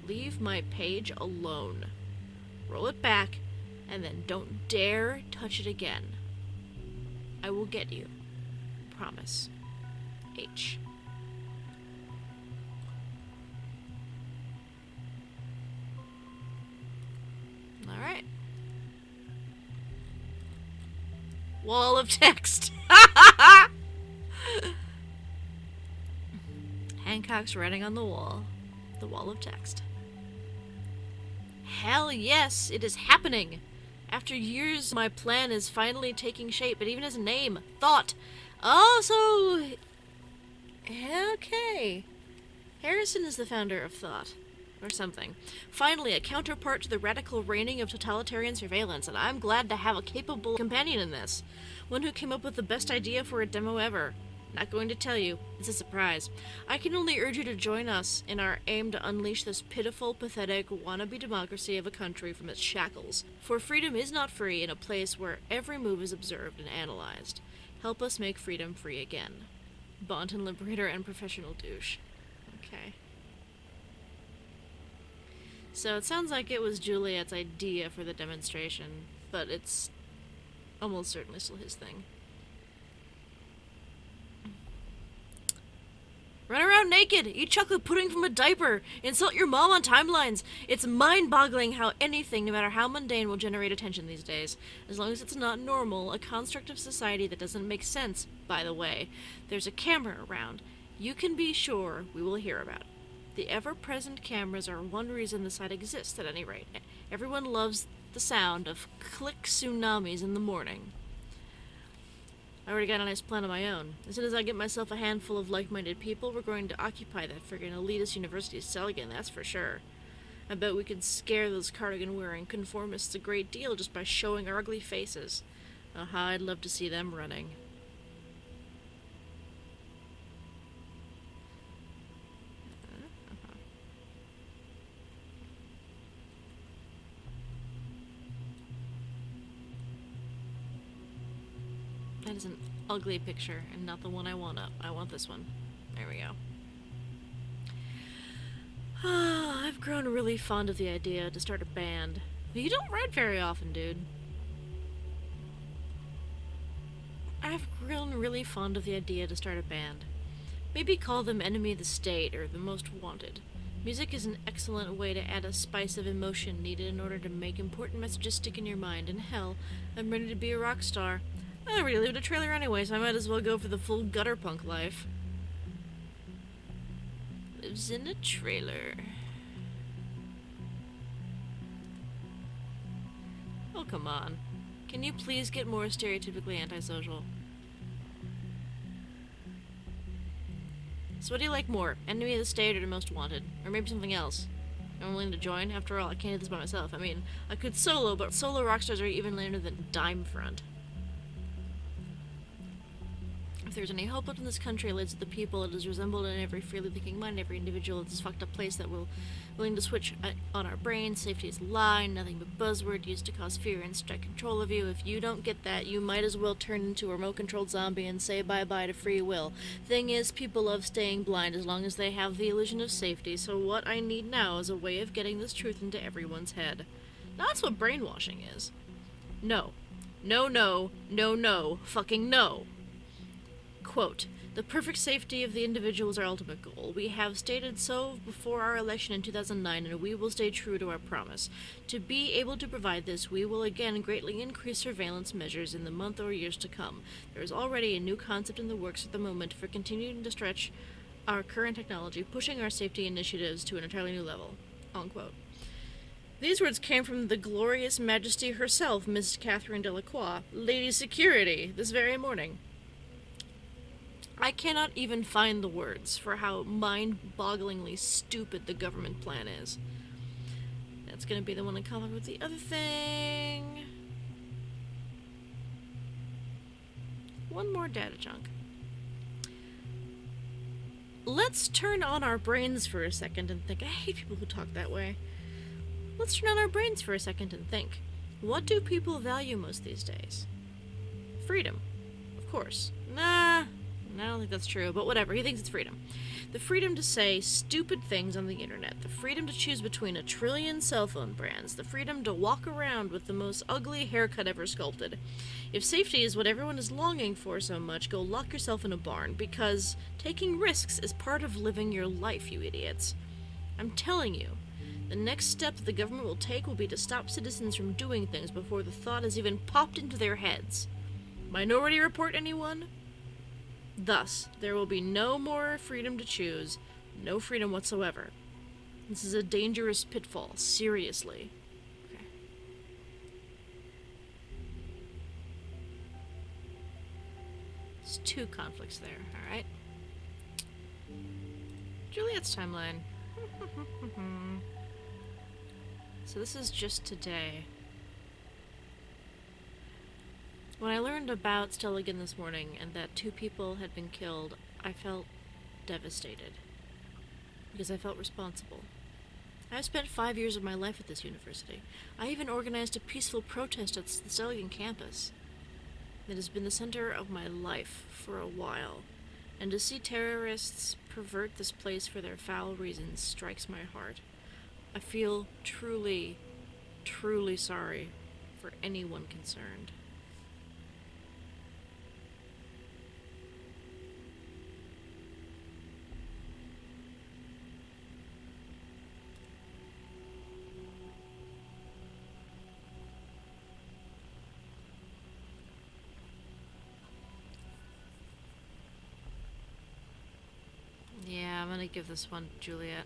Leave my page alone. Roll it back, and then don't dare touch it again. I will get you. Promise. H. Alright. Wall of text. Hancock's writing on the wall. The wall of text. Hell yes, it is happening! After years, my plan is finally taking shape. It even has a name. Thought. Oh, so... Okay. Harrison is the founder of Thought. Or something. Finally, a counterpart to the radical reigning of totalitarian surveillance, and I'm glad to have a capable companion in this. One who came up with the best idea for a demo ever. Not going to tell you. It's a surprise. I can only urge you to join us in our aim to unleash this pitiful, pathetic, wannabe democracy of a country from its shackles. For freedom is not free in a place where every move is observed and analyzed. Help us make freedom free again. Bonton liberator and professional douche. Okay. So it sounds like it was Juliet's idea for the demonstration, but it's almost certainly still his thing. Run around naked, eat chocolate pudding from a diaper, insult your mom on timelines. It's mind-boggling how anything, no matter how mundane, will generate attention these days. As long as it's not normal, a construct of society that doesn't make sense, by the way. There's a camera around. You can be sure we will hear about it. The ever-present cameras are one reason the site exists, at any rate. Everyone loves the sound of click tsunamis in the morning. I already got a nice plan of my own. As soon as I get myself a handful of like-minded people, we're going to occupy that friggin' elitist university cell again, that's for sure. I bet we could scare those cardigan-wearing conformists a great deal just by showing our ugly faces. Aha, I'd love to see them running. That is an ugly picture, and not the one I want up. I want this one. There we go. I've grown really fond of the idea to start a band. But you don't write very often, dude. I've grown really fond of the idea to start a band. Maybe call them Enemy of the State, or The Most Wanted. Music is an excellent way to add a spice of emotion needed in order to make important messages stick in your mind, and hell, I'm ready to be a rock star. I already live in a trailer anyway, so I might as well go for the full gutter punk life. Lives in a trailer. Oh, come on. Can you please get more stereotypically antisocial? So what do you like more? Enemy of the State or The Most Wanted? Or maybe something else? I'm willing to join. After all, I can't do this by myself. I mean, I could solo, but solo rock stars are even later than Dime Front. If there's any hope left in this country, it lies with the people. It is resembled in every freely thinking mind, every individual in this fucked up place that will willing to switch on our brains. Safety is a lie, nothing but buzzword used to cause fear and strike control of you. If you don't get that, you might as well turn into a remote-controlled zombie and say bye-bye to free will. Thing is, people love staying blind as long as they have the illusion of safety, so what I need now is a way of getting this truth into everyone's head. That's what brainwashing is. No. No, no, no, no, fucking no. Quote, the perfect safety of the individual is our ultimate goal. We have stated so before our election in 2009, and we will stay true to our promise. To be able to provide this, we will again greatly increase surveillance measures in the month or years to come. There is already a new concept in the works at the moment for continuing to stretch our current technology, pushing our safety initiatives to an entirely new level. Unquote. These words came from the glorious Majesty herself, Miss Catherine Delacroix, Lady Security, this very morning. I cannot even find the words for how mind-bogglingly stupid the government plan is. That's gonna be the one in common with the other thing. One more data chunk. Let's turn on our brains for a second and think. I hate people who talk that way. Let's turn on our brains for a second and think. What do people value most these days? Freedom. Of course. Nah. I don't think that's true, but whatever. He thinks it's freedom. The freedom to say stupid things on the internet. The freedom to choose between 1 trillion cell phone brands. The freedom to walk around with the most ugly haircut ever sculpted. If safety is what everyone is longing for so much, go lock yourself in a barn, because taking risks is part of living your life, you idiots. I'm telling you, the next step that the government will take will be to stop citizens from doing things before the thought has even popped into their heads. Minority Report, anyone? Thus, there will be no more freedom to choose, no freedom whatsoever. This is a dangerous pitfall, seriously. Okay. There's 2 conflicts there, alright? Juliet's timeline. So this is just today. When I learned about Stelligan this morning and that 2 people had been killed, I felt devastated. Because I felt responsible. I've spent 5 years of my life at this university. I even organized a peaceful protest at the Stelligan campus. It has been the center of my life for a while. And to see terrorists pervert this place for their foul reasons strikes my heart. I feel truly, truly sorry for anyone concerned. Yeah, I'm gonna give this one to Juliet.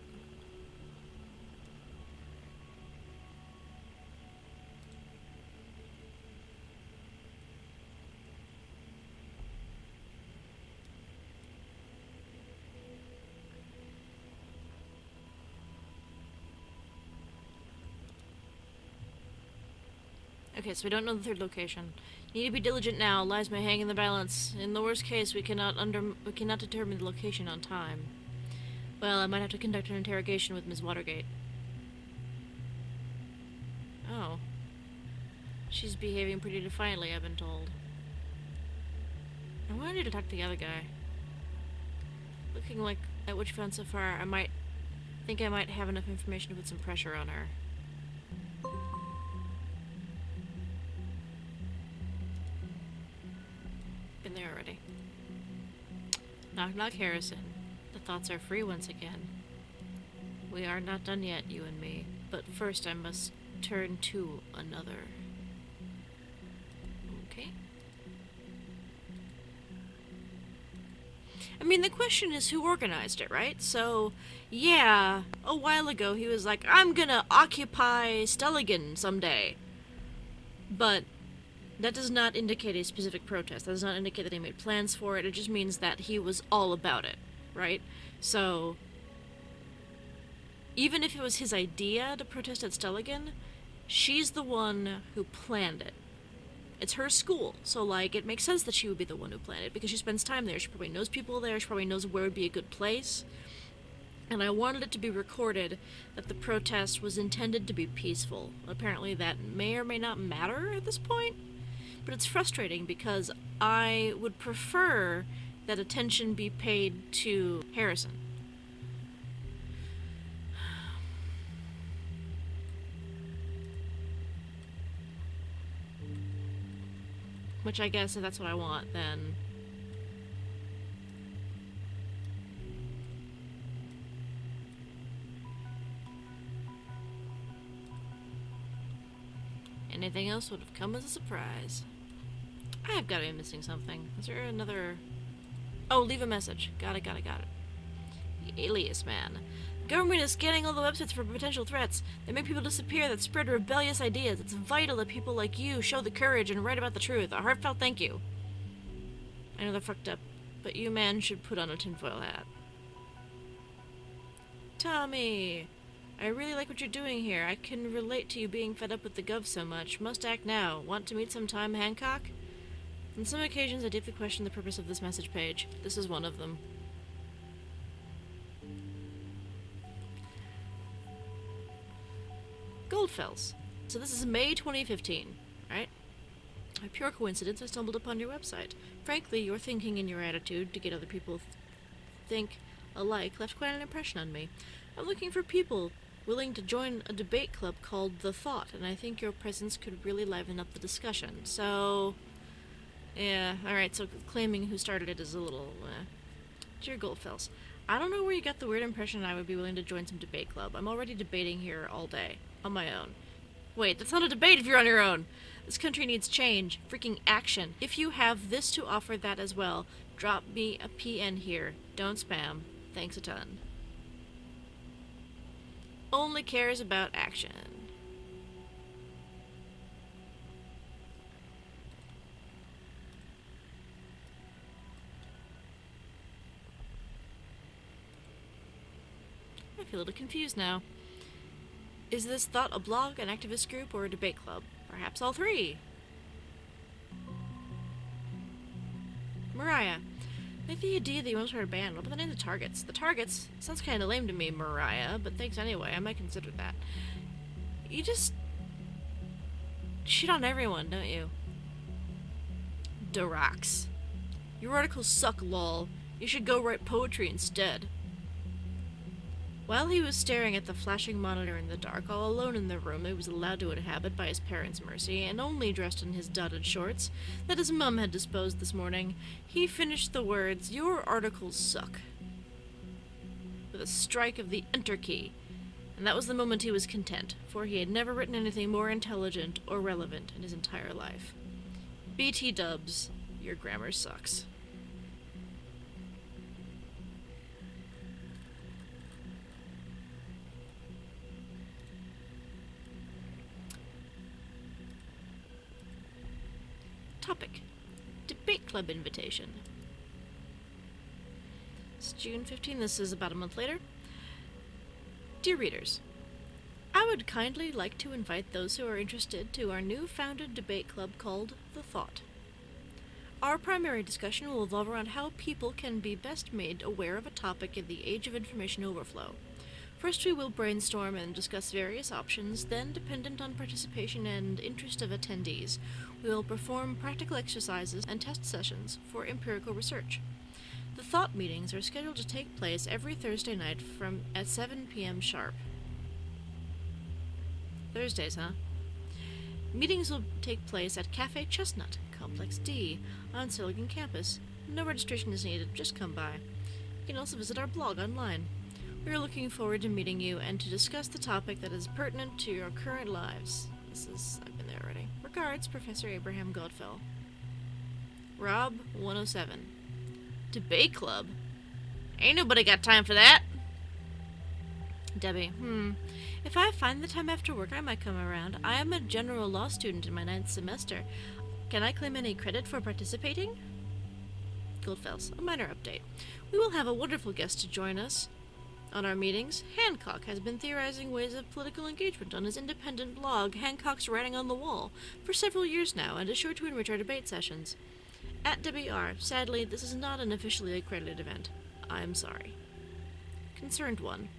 Okay, so we don't know the 3rd location. Need to be diligent now. Lives may hang in the balance. In the worst case, we cannot determine the location on time. Well, I might have to conduct an interrogation with Ms. Watergate. Oh. She's behaving pretty defiantly, I've been told. I wanted to talk to the other guy. Looking like at what you found so far, I might have enough information to put some pressure on her. Been there already. Knock knock, Harrison. The thoughts are free once again. We are not done yet, you and me. But first I must turn to another. Okay. I mean, the question is who organized it, right? So, yeah, a while ago he was like, I'm gonna occupy Stelligan someday. But that does not indicate a specific protest. That does not indicate that he made plans for it. It just means that he was all about it, right? So, even if it was his idea to protest at Stelligan, she's the one who planned it. It's her school, so, like, it makes sense that she would be the one who planned it, because she spends time there. She probably knows people there. She probably knows where would be a good place. And I wanted it to be recorded that the protest was intended to be peaceful. Apparently that may or may not matter at this point. But it's frustrating because I would prefer that attention be paid to Harrison. Which I guess if that's what I want, then... anything else would have come as a surprise. I have got to be missing something. Is there another... oh, leave a message. Got it. The Alias Man. The government is scanning all the websites for potential threats. They make people disappear that spread rebellious ideas. It's vital that people like you show the courage and write about the truth. A heartfelt thank you. I know they're fucked up, but you, man, should put on a tinfoil hat. Tommy! I really like what you're doing here. I can relate to you being fed up with the gov so much. Must act now. Want to meet sometime, Hancock? On some occasions, I deeply question the purpose of this message page. This is one of them. Goldfells. So this is May 2015, right? By pure coincidence, I stumbled upon your website. Frankly, your thinking and your attitude to get other people think alike left quite an impression on me. I'm looking for people willing to join a debate club called The Thought, and I think your presence could really liven up the discussion. So, yeah, alright, so claiming who started it is a little, Dear Goldfells, I don't know where you got the weird impression I would be willing to join some debate club. I'm already debating here all day, on my own. Wait, that's not a debate if you're on your own! This country needs change, freaking action. If you have this to offer that as well, drop me a PN here. Don't spam. Thanks a ton. Only cares about action. I feel a little confused now. Is this Thought a blog, an activist group, or a debate club? Perhaps all three. Mariah. I think the idea that you want to start a band. What about the name of the Targets? The Targets? Sounds kind of lame to me, Mariah, but thanks anyway. I might consider that. You just shit on everyone, don't you? Durax. Your articles suck, lol. You should go write poetry instead. While he was staring at the flashing monitor in the dark, all alone in the room he was allowed to inhabit by his parents' mercy, and only dressed in his dotted shorts that his mum had disposed this morning, he finished the words, "Your articles suck," with a strike of the Enter key, and that was the moment he was content, for he had never written anything more intelligent or relevant in his entire life. BT dubs, your grammar sucks. Topic: Debate Club invitation. It's June 15. This is about a month later. Dear readers, I would kindly like to invite those who are interested to our new founded debate club called The Thought. Our primary discussion will revolve around how people can be best made aware of a topic in the age of information overflow. First, we will brainstorm and discuss various options, then, dependent on participation and interest of attendees, we will perform practical exercises and test sessions for empirical research. The Thought meetings are scheduled to take place every Thursday night at 7 p.m. sharp. Thursdays, huh? Meetings will take place at Cafe Chestnut, Complex D, on Silicon Campus. No registration is needed, just come by. You can also visit our blog online. We are looking forward to meeting you and to discuss the topic that is pertinent to your current lives. I've been there already. Regards, Professor Abraham Godfell. Rob 107. Debate club? Ain't nobody got time for that. Debbie, if I find the time after work, I might come around. I am a general law student in my 9th semester. Can I claim any credit for participating? Goldfells, a minor update. We will have a wonderful guest to join us on our meetings. Hancock has been theorizing ways of political engagement on his independent blog, Hancock's Writing on the Wall, for several years now, and is sure to enrich our debate sessions. At Debbie R. Sadly, this is not an officially accredited event. I'm sorry. Concerned one.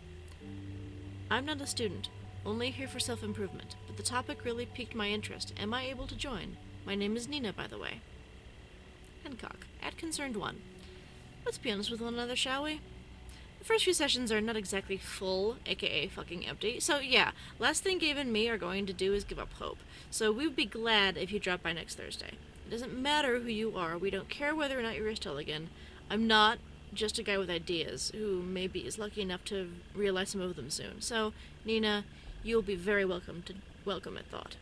I'm not a student, only here for self-improvement, but the topic really piqued my interest. Am I able to join? My name is Nina, by the way. Hancock. At Concerned one. Let's be honest with one another, shall we? The first few sessions are not exactly full, aka fucking empty, so yeah, last thing Gabe and me are going to do is give up hope. So we would be glad if you drop by next Thursday. It doesn't matter who you are, we don't care whether or not you're a Stelligan. I'm not just a guy with ideas, who maybe is lucky enough to realize some of them soon. So, Nina, you'll be very welcome at Thought.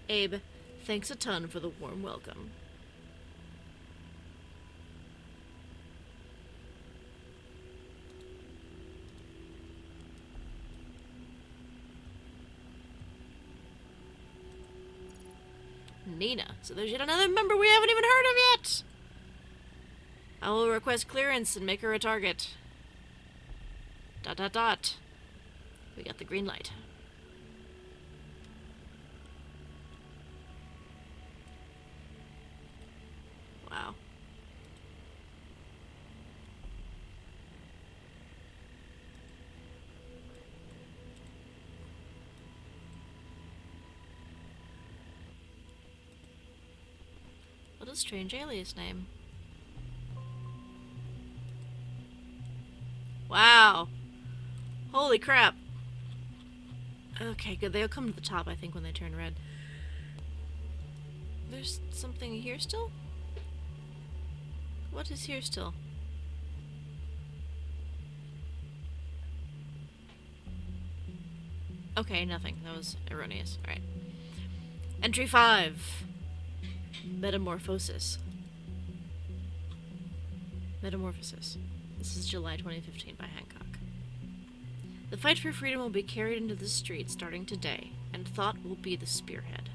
Abe, thanks a ton for the warm welcome. Nina, so there's yet another member we haven't even heard of yet! I will request clearance and make her a target. ... We got the green light. Wow. What a strange alias name. Wow. Holy crap! Okay, good. They'll come to the top, I think, when they turn red. There's something here still? What is here still? Okay, nothing. That was erroneous. Alright. Entry 5. Metamorphosis. Metamorphosis. This is July 2015 by Hancock. The fight for freedom will be carried into the streets starting today, and thought will be the spearhead.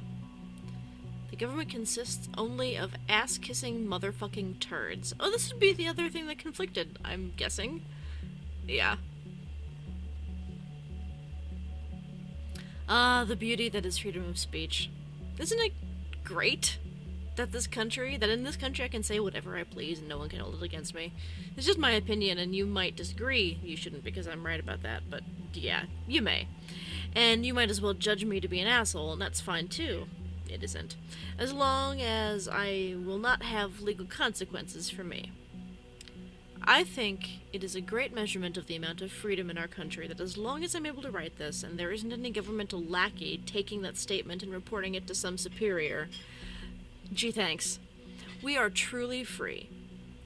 The government consists only of ass-kissing motherfucking turds. Oh, this would be the other thing that conflicted, I'm guessing. Yeah. Ah, the beauty that is freedom of speech. Isn't it great that in this country I can say whatever I please and no one can hold it against me? It's just my opinion and you might disagree. You shouldn't because I'm right about that, but yeah, you may. And you might as well judge me to be an asshole, and that's fine too. It isn't. As long as I will not have legal consequences for me. I think it is a great measurement of the amount of freedom in our country that as long as I'm able to write this and there isn't any governmental lackey taking that statement and reporting it to some superior, gee thanks, we are truly free.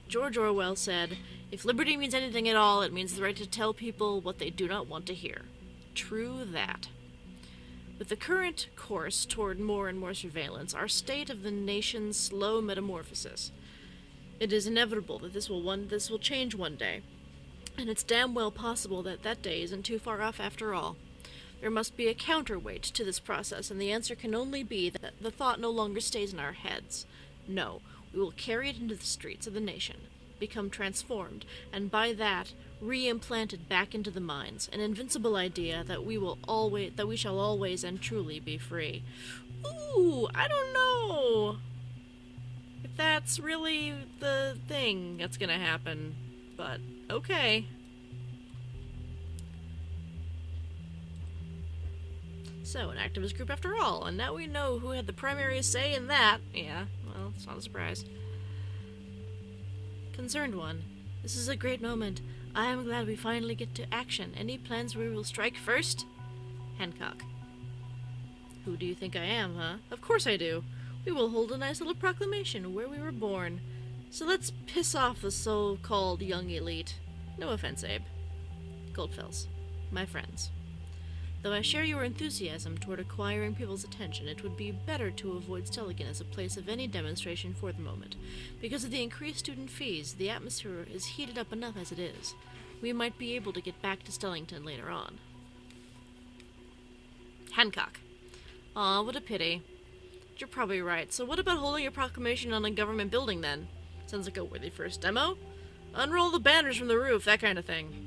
George Orwell said, "If liberty means anything at all, it means the right to tell people what they do not want to hear." True that. With the current course toward more and more surveillance, our state of the nation's slow metamorphosis, it is inevitable that this will change one day, and it's damn well possible that that day isn't too far off after all. There must be a counterweight to this process, and the answer can only be that the thought no longer stays in our heads. No, we will carry it into the streets of the nation, become transformed, and by that, re-implanted back into the minds, an invincible idea that we shall always and truly be free. Ooh, I don't know if that's really the thing that's gonna happen, but okay. So, an activist group after all, and now we know who had the primary say in that. Yeah, well, it's not a surprise. Concerned one, this is a great moment. I am glad we finally get to action. Any plans where we will strike first? Hancock. Who do you think I am, huh? Of course I do. We will hold a nice little proclamation where we were born. So let's piss off the so-called young elite. No offense, Abe. Goldfells. My friends. Though I share your enthusiasm toward acquiring people's attention, it would be better to avoid Stelligan as a place of any demonstration for the moment. Because of the increased student fees, the atmosphere is heated up enough as it is. We might be able to get back to Stellington later on. Hancock. Aw, what a pity. You're probably right. So what about holding a proclamation on a government building then? Sounds like a worthy first demo. Unroll the banners from the roof, that kind of thing.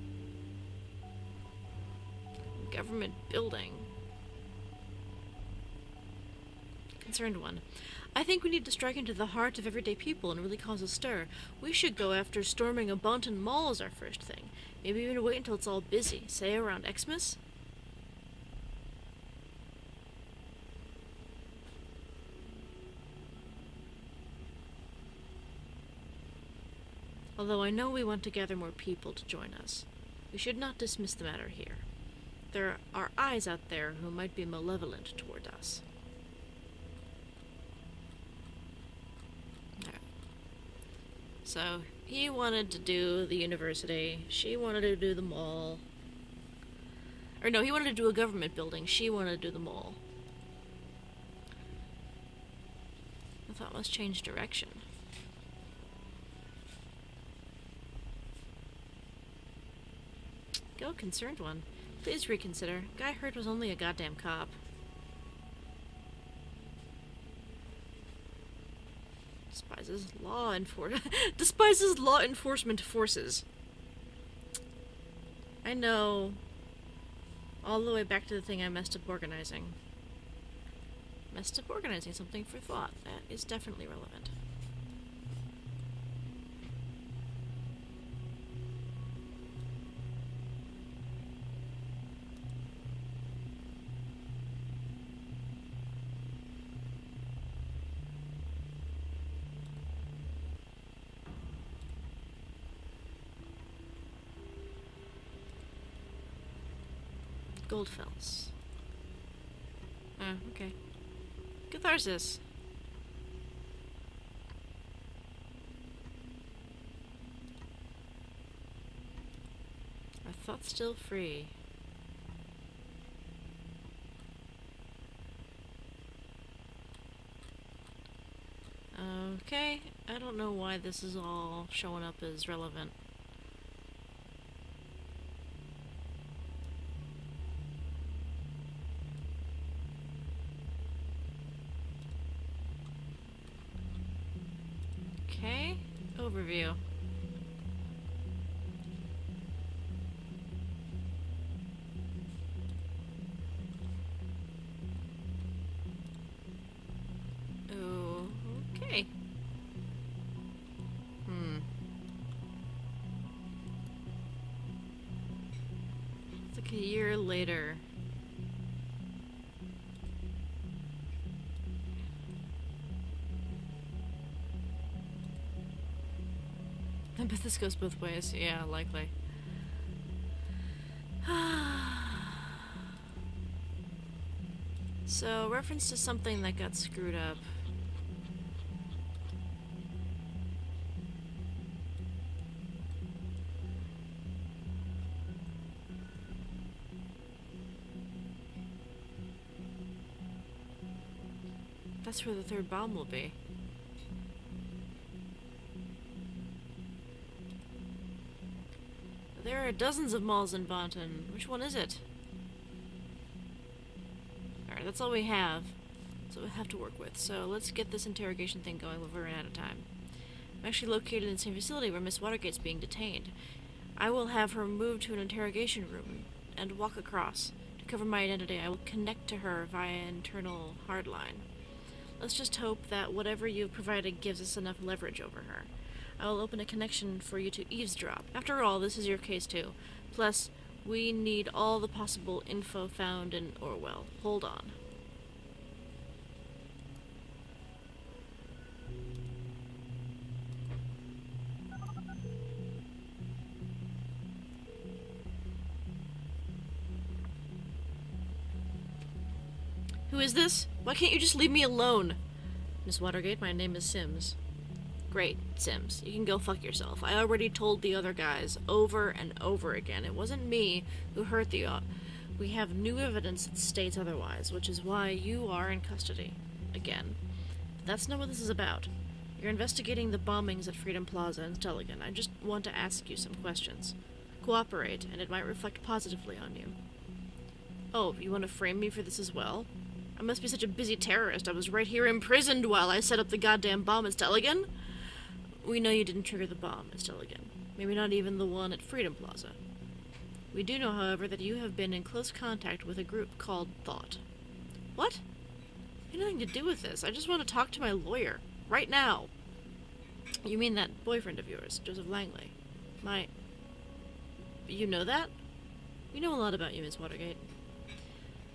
Government building. Concerned one. I think we need to strike into the heart of everyday people and really cause a stir. We should go after storming a Bonton Mall as our first thing. Maybe even wait until it's all busy, say around Xmas? Although I know we want to gather more people to join us, we should not dismiss the matter here. There are eyes out there who might be malevolent toward us. Right. So, he wanted to do the university, she wanted to do the mall. Or no, he wanted to do a government building, she wanted to do the mall. I thought must change direction. Go, concerned one. Please reconsider. Guy Hurt was only a goddamn cop. Despises law enforcement forces. I know. All the way back to the thing I messed up organizing. Messed up organizing something for thought. That is definitely relevant. Goldfells. Oh, okay. Catharsis. A thought still free. Okay, I don't know why this is all showing up as relevant. Okay, overview. Okay. It's like a year later. I bet this goes both ways. Yeah, likely. So, reference to something that got screwed up. That's where the third bomb will be. There are dozens of malls in Bonton. Which one is it? Alright, that's all we have. That's what we have to work with. So let's get this interrogation thing going before we run out of time. I'm actually located in the same facility where Miss Watergate's being detained. I will have her moved to an interrogation room and walk across. To cover my identity, I will connect to her via internal hardline. Let's just hope that whatever you've provided gives us enough leverage over her. I will open a connection for you to eavesdrop. After all, this is your case too. Plus, we need all the possible info found in Orwell. Hold on. Who is this? Why can't you just leave me alone? Miss Watergate, my name is Sims. Great, Sims. You can go fuck yourself. I already told the other guys over and over again. It wasn't me who hurt the... We have new evidence that states otherwise, which is why you are in custody. Again. But that's not what this is about. You're investigating the bombings at Freedom Plaza in Stelligan. I just want to ask you some questions. Cooperate, and it might reflect positively on you. Oh, you want to frame me for this as well? I must be such a busy terrorist. I was right here imprisoned while I set up the goddamn bomb at Stelligan. We know you didn't trigger the bomb at Stelligan. Maybe not even the one at Freedom Plaza. We do know, however, that you have been in close contact with a group called Thought. What? I have nothing to do with this. I just want to talk to my lawyer. Right now. You mean that boyfriend of yours, Joseph Langley? You know that? We know a lot about you, Miss Watergate.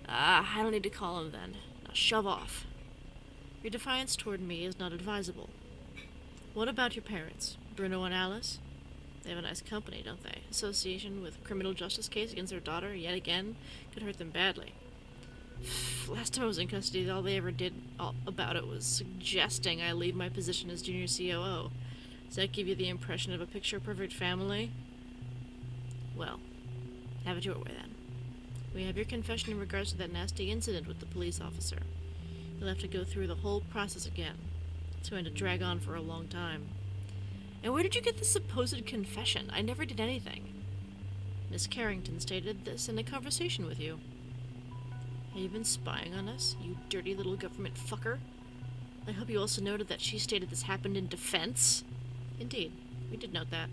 I don't need to call him then. Now shove off. Your defiance toward me is not advisable. What about your parents, Bruno and Alice? They have a nice company, don't they? Association with criminal justice case against their daughter, yet again, could hurt them badly. Last time I was in custody, all they ever did about it was suggesting I leave my position as junior COO. Does that give you the impression of a picture-perfect family? Well, have it your way then. We have your confession in regards to that nasty incident with the police officer. You'll have to go through the whole process again. It's going to drag on for a long time. And where did you get this supposed confession? I never did anything. Miss Carrington stated this in a conversation with you. Have you been spying on us, you dirty little government fucker? I hope you also noted that she stated this happened in defense. Indeed, we did note that.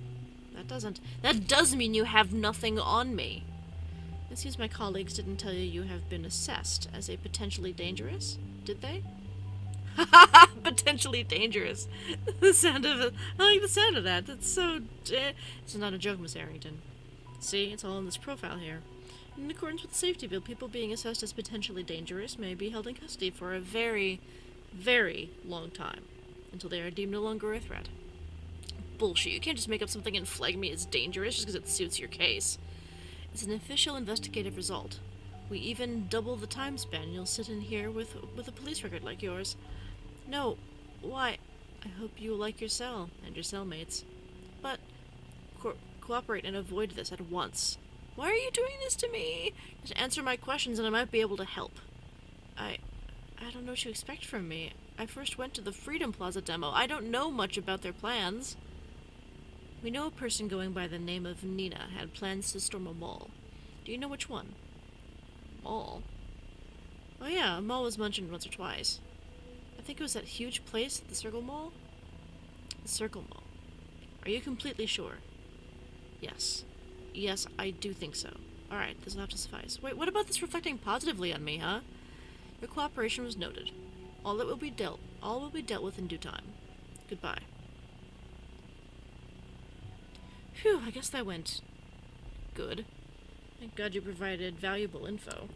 That does mean you have nothing on me. It seems my colleagues didn't tell you have been assessed as a potentially dangerous, did they? Potentially dangerous. The sound of it. I like the sound of that. That's so... It's not a joke, Miss Harrington. See, it's all in this profile here. In accordance with the safety bill, people being assessed as potentially dangerous may be held in custody for a very, very long time, until they are deemed no longer a threat. Bullshit. You can't just make up something and flag me as dangerous just because it suits your case. It's an official investigative result. We even double the time span. You'll sit in here with a police record like yours. No, why? I hope you like your cell and your cellmates. But cooperate and avoid this at once. Why are you doing this to me? Just answer my questions and I might be able to help. I don't know what you expect from me. I first went to the Freedom Plaza demo. I don't know much about their plans. We know a person going by the name of Nina had plans to storm a mall. Do you know which one? Mall? Oh yeah, a mall was mentioned once or twice. I think it was that huge place at the Circle Mall? The Circle Mall. Are you completely sure? Yes. Yes, I do think so. Alright, this will have to suffice. Wait, what about this reflecting positively on me, huh? Your cooperation was noted. All will be dealt with in due time. Goodbye. Phew, I guess that went good. Thank God you provided valuable info.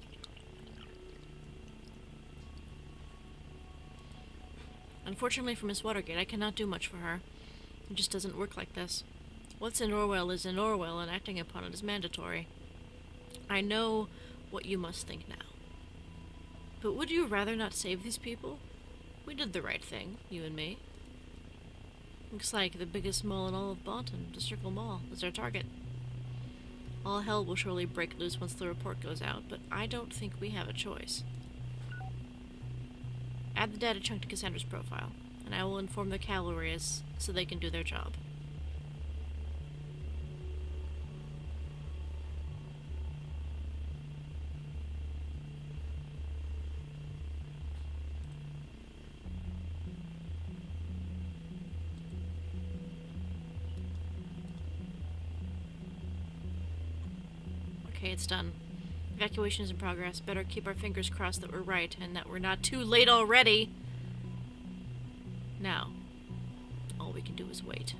Unfortunately for Miss Watergate, I cannot do much for her. It just doesn't work like this. What's in Orwell is in Orwell, and acting upon it is mandatory. I know what you must think now. But would you rather not save these people? We did the right thing, you and me. Looks like the biggest mall in all of Bonton, the Circle Mall, is our target. All hell will surely break loose once the report goes out, but I don't think we have a choice. Add the data chunk to Cassandra's profile, and I will inform the cavalry so they can do their job. Okay, it's done. Evacuation is in progress. Better keep our fingers crossed that we're right and that we're not too late already. Now, all we can do is wait.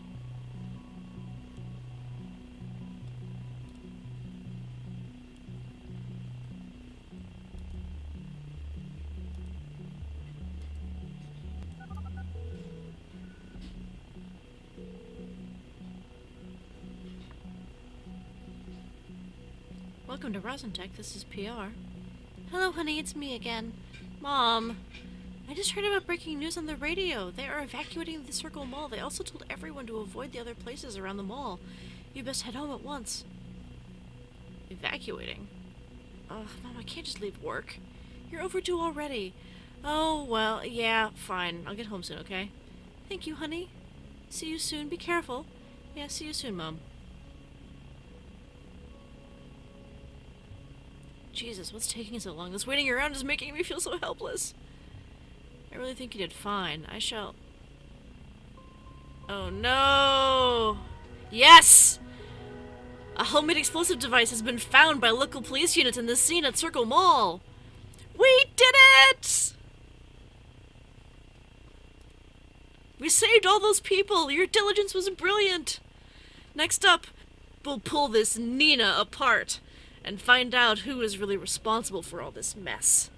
Welcome to Rosentech, this is PR. Hello, honey, it's me again. Mom, I just heard about breaking news on the radio. They are evacuating the Circle Mall. They also told everyone to avoid the other places around the mall. You best head home at once. Evacuating? Ugh, Mom, I can't just leave work. You're overdue already. Oh, well, yeah, fine. I'll get home soon, okay? Thank you, honey. See you soon. Be careful. Yeah, see you soon, Mom. Jesus, what's taking so long? This waiting around is making me feel so helpless. I really think you did fine. I shall... Oh no! Yes! A homemade explosive device has been found by local police units in this scene at Circle Mall. We did it! We saved all those people! Your diligence was brilliant! Next up, we'll pull this Nina apart and find out who is really responsible for all this mess.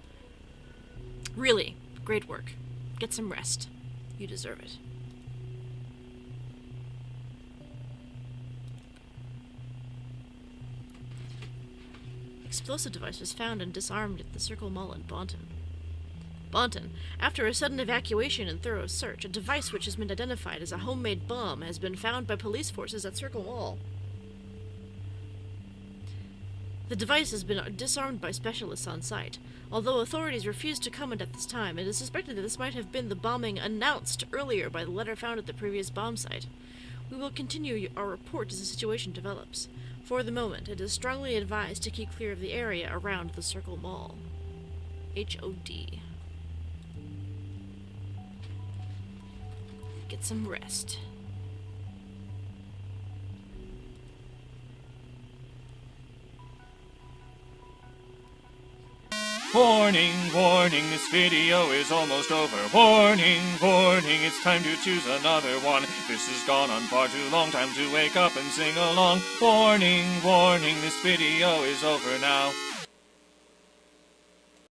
Really, great work. Get some rest. You deserve it. Explosive device was found and disarmed at the Circle Mall in Bonton. After a sudden evacuation and thorough search, a device which has been identified as a homemade bomb has been found by police forces at Circle Mall. The device has been disarmed by specialists on site. Although authorities refused to comment at this time, it is suspected that this might have been the bombing announced earlier by the letter found at the previous bomb site. We will continue our report as the situation develops. For the moment, it is strongly advised to keep clear of the area around the Circle Mall. HOD. Get some rest. Warning, warning, this video is almost over. Warning, warning, it's time to choose another one. This has gone on far too long, time to wake up and sing along. Warning, warning, this video is over now.